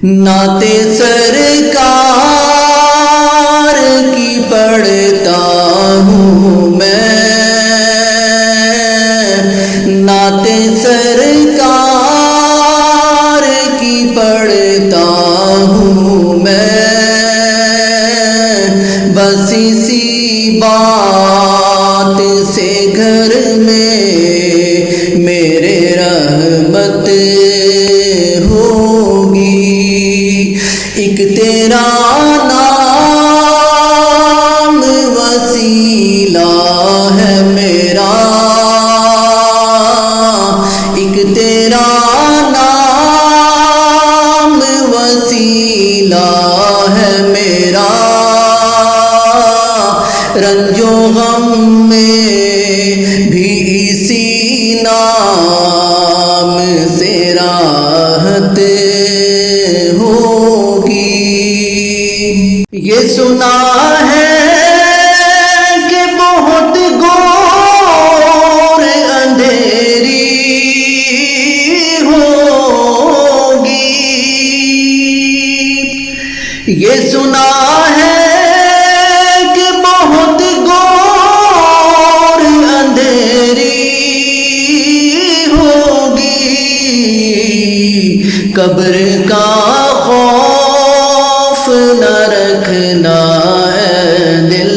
نعت سرکار کی پڑھتا ہوں میں، نعت سرکار کی پڑھتا ہوں میں، بس اسی بات سے گھر میں میرے رحمت ہوگی۔ ایک تیرا نام وسیلہ ہے میرا، ایک تیرا نام وسیلہ ہے میرا، رنج و غم میں بھی اسی نام سے راحت ہوگی۔ یہ سنا ہے کہ بہت گھور اندھیری ہوگی، یہ سنا ہے کہ بہت گھور اندھیری ہوگی، قبر کا خوف نہ رکھنا اے دل،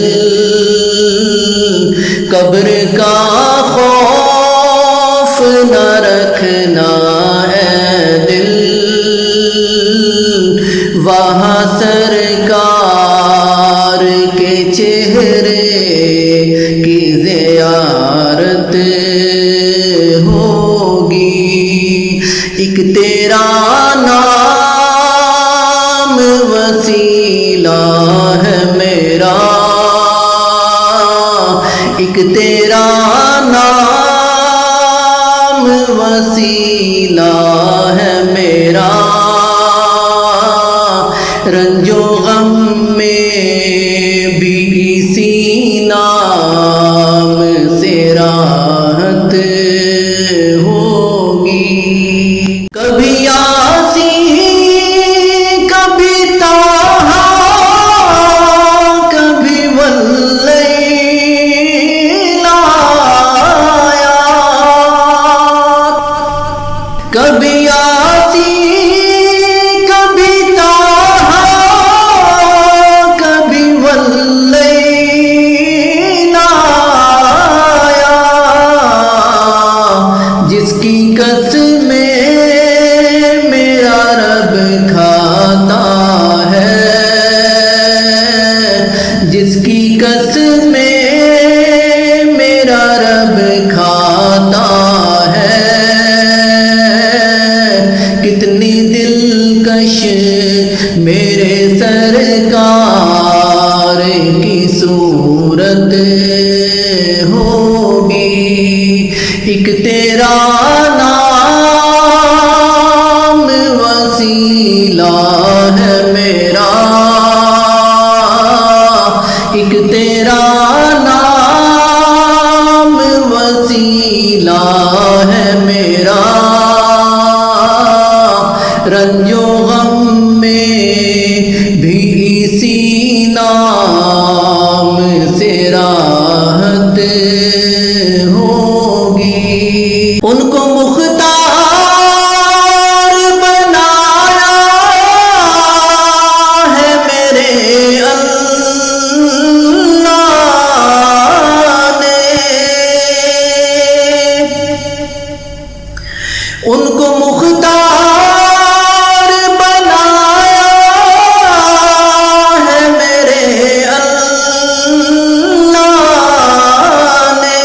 قبر کا خوف نہ رکھنا اے دل، وہاں سرکار کے چہرے کی زیارت ہوگی۔ ایک تیرا نام وسیلہ ہے میرا، ایک تیرا نام وسیلہ ہے میرا، رنج و غم میں بھی اسی نام سے راحت ہوگی۔ کبھی یاسین کبھی طٰہٰ کبھی واللیل آیات، کبھی یاسین کبھی طٰہٰ کبھی واللیل آیات، جس کی قسمیں میرا رب کھاتا ہے، جس کی قسمیں میرا رب کھاتا ہے، کتنی دلکش میرے سرکار کی صورت ہوگی۔ ایک تیرا نام وسیلہ ہے میرا، ایک تیرا نام وسیلہ ہے میرا، رنج و غم میں بھی اسی نام سے راحت ہوگی۔ ان کو مختار بنایا ہے میرے اللہ نے، ان کو مختار بنایا ہے میرے اللہ نے،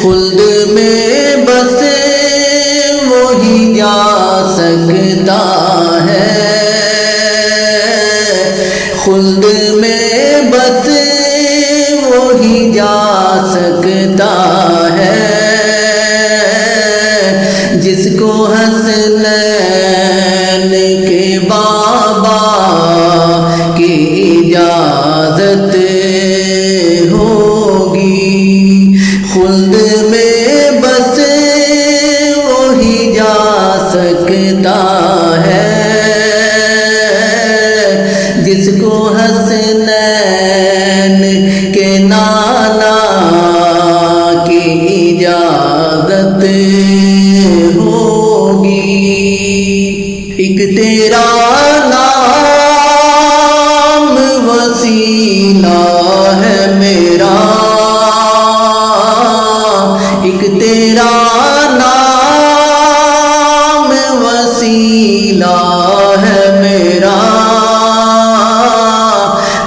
خلد میں بس وہی جا سکتا ہے، خلد میں بس وہی جا سکتا ہے، جس کو حسنین کے بابا کی اجازت ہوگی، خلد میں بس وہی جا سکتا ہے، جس کو حسنین کے نانا کی اجازت ہوگی۔ ایک تیرا نام وسیلہ ہے میرا، ایک تیرا نام وسیلہ ہے میرا،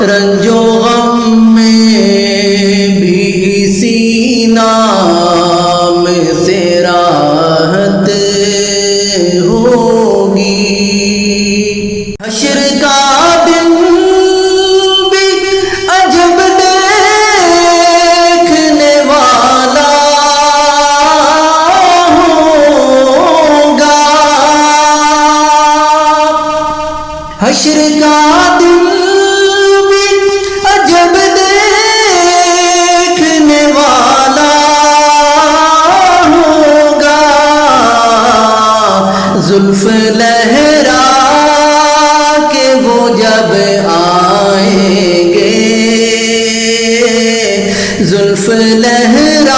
رنج و غم میں بھی اسی نام سے راحت ہوگی۔ حشر کا دن بھی عجب دیکھنے والا ہوگا، حشر کا دن بھی عجب دیکھنے والا ہوگا، زلف لہرا کے وہ جب آئیں گے، زلف لہراتے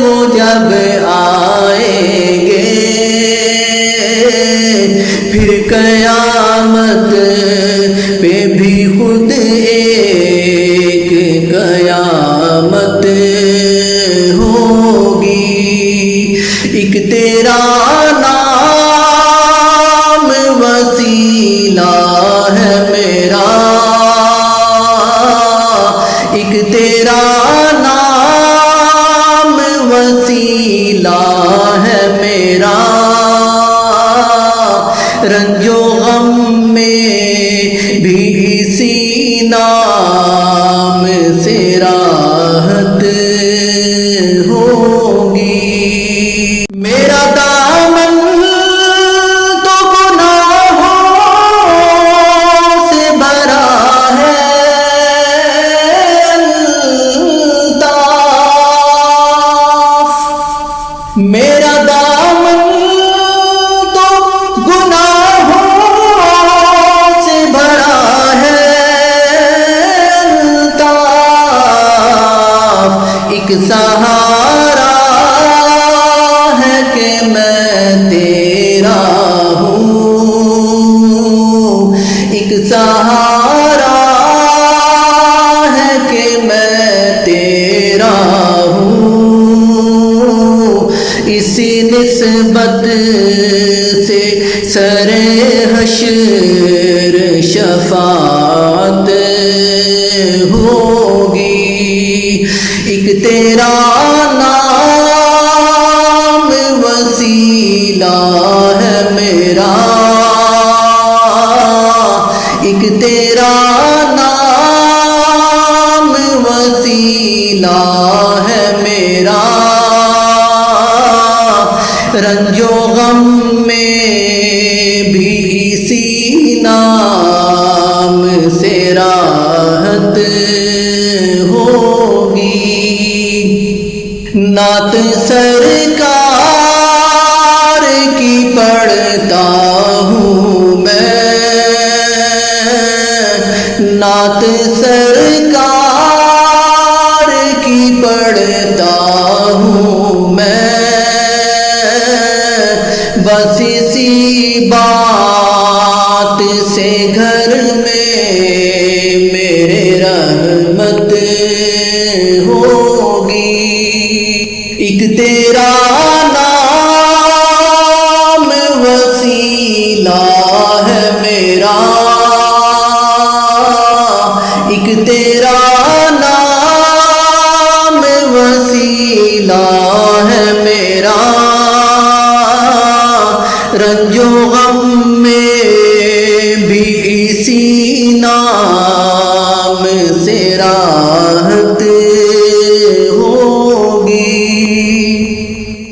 وہ جب آئیں گے، پھر قیامت پہ بھی خود ایک قیامت ہوگی۔ ایک تیرا نام وسیلہ ہے میرا، ایک تیرا نام وسیلہ ہے میرا، رنج و غم میں بھی اسی نام سے راحت ہوگی۔ میرا دامن تو گناہوں سے بھرا ہے الطاف، میرا دامن تو گناہوں سے بھرا ہے الطاف، ایک سہارا ہے کہ میں تیرا ہوں، ایک سہارا ہے کہ میں تیرا ہوں، اسی نسبت سے سر حشر شفاعت ہوگی۔ ایک تیرا نام وسیلہ ہے میرا، ایک تیرا نام وسیلہ ہے میرا، رنج و غم میں بھی اسی نام سے راحت ہوگی۔ نعت سرکار کی پڑھتا ہوں میں، نعت سرکار کی پڑھتا ہوں میں، بس اسی بات سے گھر میں میرے رحمت ہوگی۔ ایک تیرا نام وسیلہ ہے میرا، ایک تیرا